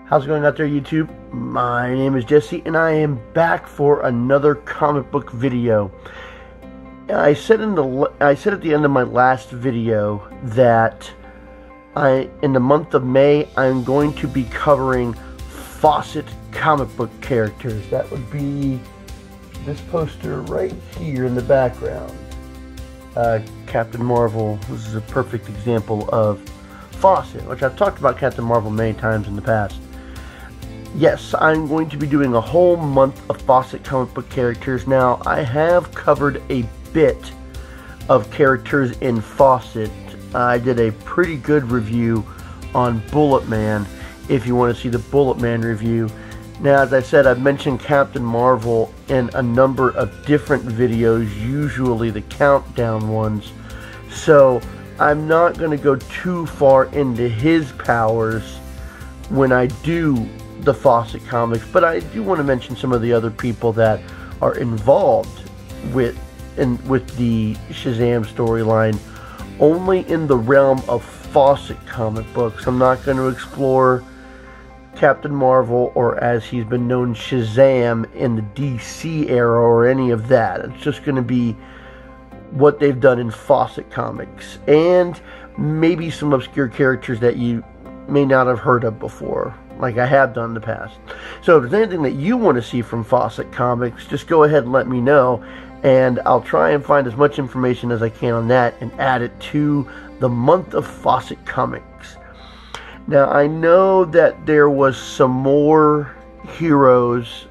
How's it going out there, YouTube? My name is Jesse, and I am back for another comic book video. I said at the end of my last video that in the month of May, I'm going to be covering Fawcett comic book characters. That would be this poster right here in the background. Captain Marvel. This is a perfect example of Fawcett, which I've talked about Captain Marvel many times in the past. Yes, I'm going to be doing a whole month of Fawcett comic book characters. Now, I have covered a bit of characters in Fawcett. I did a pretty good review on Bullet Man, if you want to see the Bullet Man review. Now, as I said, I've mentioned Captain Marvel in a number of different videos, usually the countdown ones. So, I'm not going to go too far into his powers when I do the Fawcett comics, but I do want to mention some of the other people that are involved with the Shazam storyline, only in the realm of Fawcett comic books. I'm not going to explore Captain Marvel, or as he's been known, Shazam, in the DC era or any of that. It's just going to be what they've done in Fawcett comics, and maybe some obscure characters that you may not have heard of before, like I have done in the past. So if there's anything that you want to see from Fawcett comics, just go ahead and let me know, and I'll try and find as much information as I can on that and add it to the month of Fawcett comics. Now, I know that there was some more heroes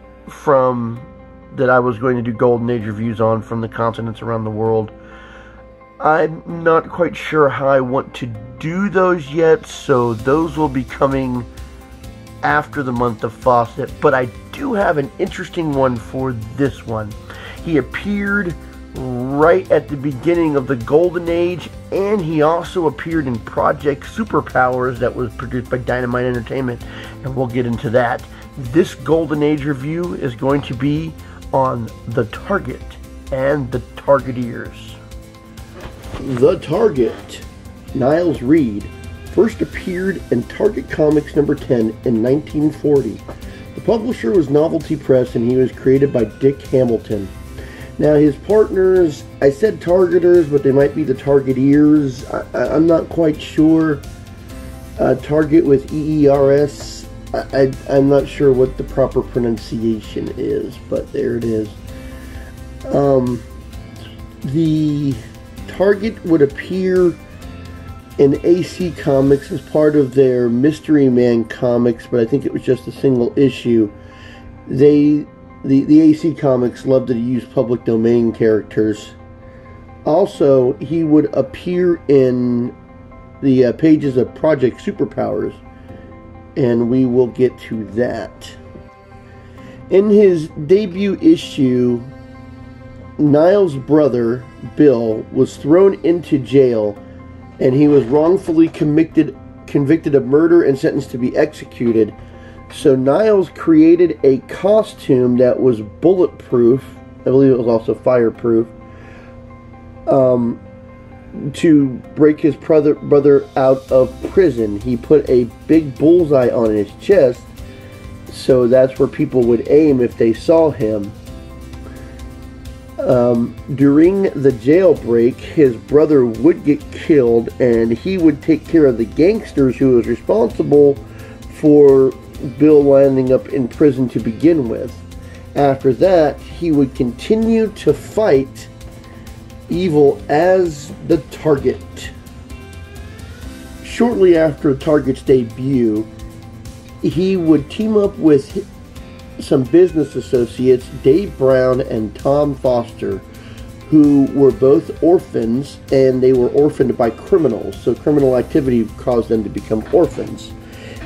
that I was going to do Golden Age reviews on from the continents around the world. I'm not quite sure how I want to do those yet, so those will be coming after the month of Fawcett. But I do have an interesting one for this one. He appeared right at the beginning of the Golden Age, and he also appeared in Project Superpowers that was produced by Dynamite Entertainment, and we'll get into that. This Golden Age review is going to be on The Target and the Targeteers. The Target, Niles Reed, first appeared in Target Comics number 10 in 1940. The publisher was Novelty Press, and he was created by Dick Hamilton. Now, his partners, I said Targeters, but they might be the Targeteers. I'm not quite sure. Target with E-E-R-S. I'm not sure what the proper pronunciation is, but there it is. The Target would appear in AC Comics as part of their Mystery Man comics, but I think it was just a single issue. The AC Comics loved to use public domain characters. Also, he would appear in the pages of Project Superpowers, and we will get to that. In his debut issue, Niles' brother, Bill, was thrown into jail, and he was wrongfully convicted of murder and sentenced to be executed. So Niles created a costume that was bulletproof, I believe it was also fireproof, to break his brother out of prison. He put a big bullseye on his chest, so that's where people would aim if they saw him. During the jailbreak, his brother would get killed, and he would take care of the gangsters who was responsible for Bill landing up in prison to begin with. After that, he would continue to fight evil as the Target. Shortly after Target's debut, he would team up with some business associates, Dave Brown and Tom Foster, who were both orphans, and they were orphaned by criminals, so criminal activity caused them to become orphans.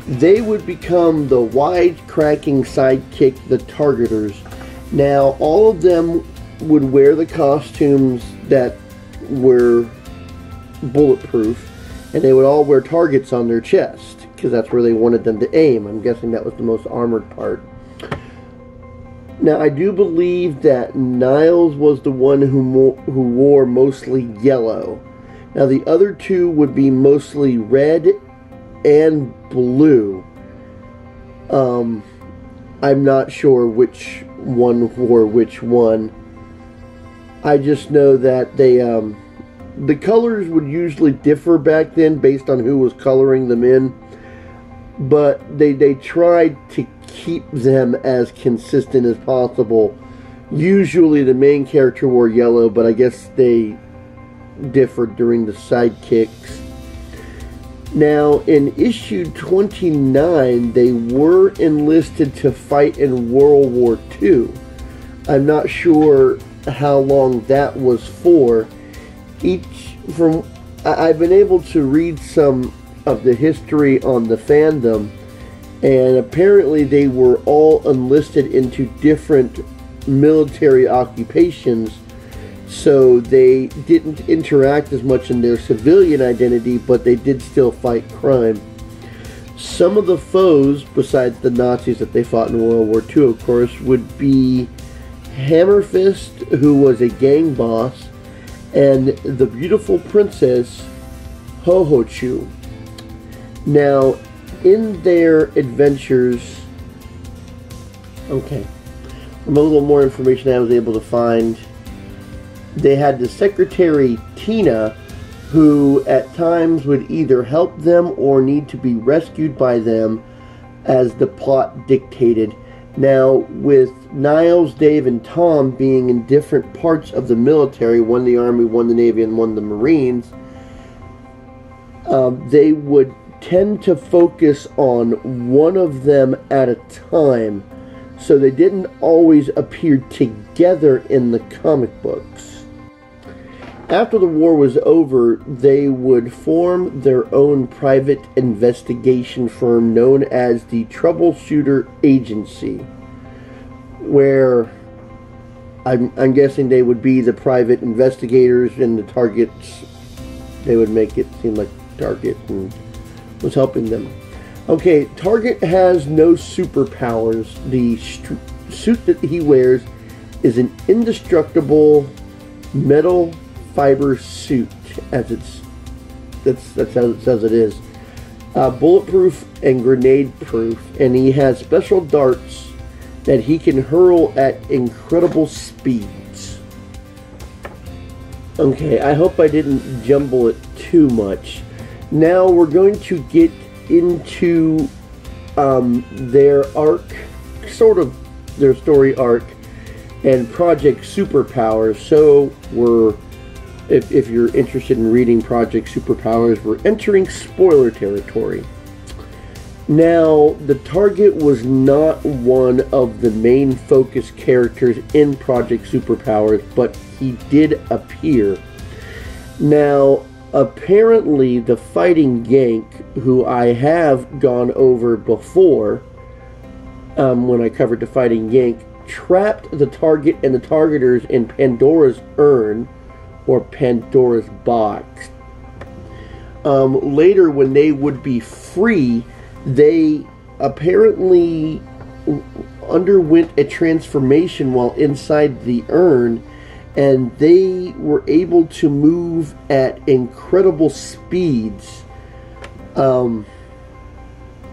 They would become the wide-cracking sidekick, the Targeters. Now, all of them would wear the costumes that were bulletproof, and they would all wear targets on their chest, because that's where they wanted them to aim. I'm guessing that was the most armored part. Now, I do believe that Niles was the one who wore mostly yellow. Now, the other two would be mostly red and blue. I'm not sure which one wore which one. I just know that they, the colors would usually differ back then based on who was coloring them in, but they tried to keep them as consistent as possible. Usually the main character wore yellow, but I guess they differed during the sidekicks. Now, in issue 29, they were enlisted to fight in World War II. I'm not sure how long that was for. I've been able to read some of the history on the fandom, and apparently they were all enlisted into different military occupations, so they didn't interact as much in their civilian identity, but they did still fight crime. Some of the foes, besides the Nazis that they fought in World War II, of course, would be Hammerfist, who was a gang boss, and the beautiful princess Hohochu. Now, in their adventures, okay, a little more information I was able to find. They had the secretary Tina, who at times would either help them or need to be rescued by them as the plot dictated. Now, with Niles, Dave, and Tom being in different parts of the military, one the Army, one the Navy, and one the Marines, they would tend to focus on one of them at a time, so they didn't always appear together in the comic books. After the war was over, they would form their own private investigation firm known as the Troubleshooter Agency, where I'm guessing they would be the private investigators, and the targets, they would make it seem like Target and was helping them. Okay, Target has no superpowers. The suit that he wears is an indestructible metal fiber suit, as that's how it says it is. Bulletproof and grenade proof, and he has special darts that he can hurl at incredible speeds. Okay, I hope I didn't jumble it too much. Now we're going to get into their arc, sort of their story arc, and Project Superpowers. So if you're interested in reading Project Superpowers, we're entering spoiler territory. Now, the Target was not one of the main focus characters in Project Superpowers, but he did appear. Now, apparently the Fighting Gank, who I have gone over before, when I covered the Fighting Gank, trapped the Target and the Targeters in Pandora's urn, or Pandora's box. Later, when they would be free, they apparently underwent a transformation while inside the urn, and they were able to move at incredible speeds.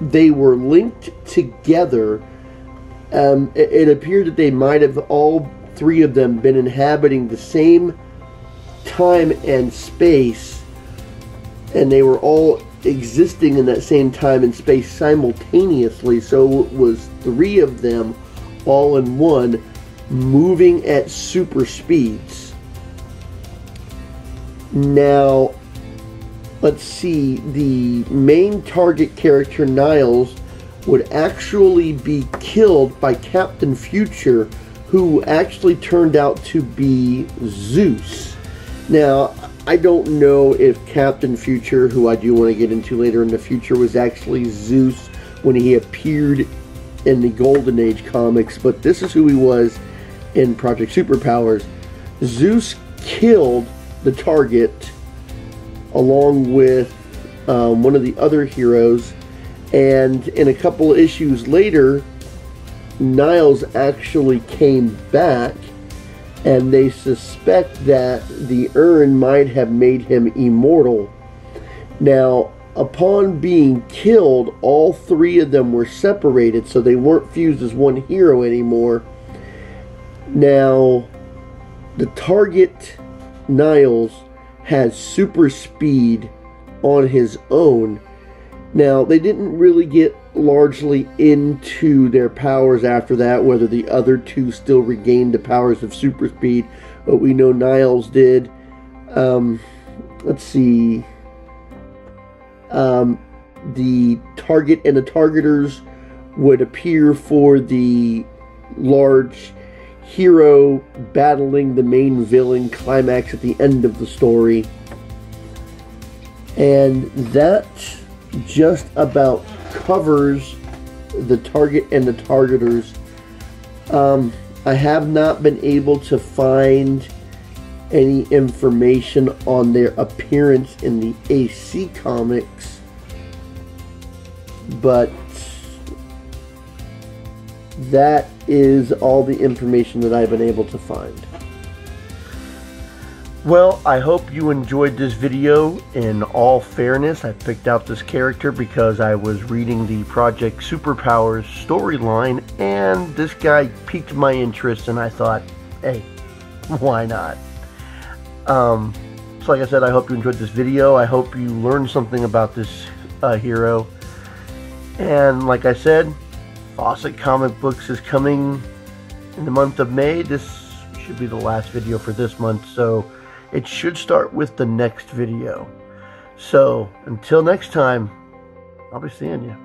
They were linked together. It appeared that they might have, all three of them, been inhabiting the same time and space, and they were all existing in that same time and space simultaneously. So it was three of them all in one, moving at super speeds. Now, let's see, the main Target character, Niles, would actually be killed by Captain Future, who actually turned out to be Zeus. Now, I don't know if Captain Future, who I do want to get into later in the future, was actually Zeus when he appeared in the Golden Age comics, but this is who he was in Project Superpowers. Zeus killed the Target along with one of the other heroes, and in a couple of issues later, Niles actually came back, and they suspect that the urn might have made him immortal. Now, upon being killed, all three of them were separated, so they weren't fused as one hero anymore. Now, the target, Niles, has super speed on his own. Now, they didn't really get largely into their powers after that, whether the other two still regained the powers of super speed, but we know Niles did. Let's see. The target and the targeters would appear for the large hero battling the main villain climax at the end of the story. And that just about covers the target and the targeters. I have not been able to find any information on their appearance in the AC comics, but that is all the information that I've been able to find. Well, I hope you enjoyed this video. In all fairness, I picked out this character because I was reading the Project Superpowers storyline, and this guy piqued my interest, and I thought, hey, why not? So like I said, I hope you enjoyed this video. I hope you learned something about this hero. And like I said, Fawcett Comic Books is coming in the month of May. This should be the last video for this month, so it should start with the next video. So until next time, I'll be seeing you.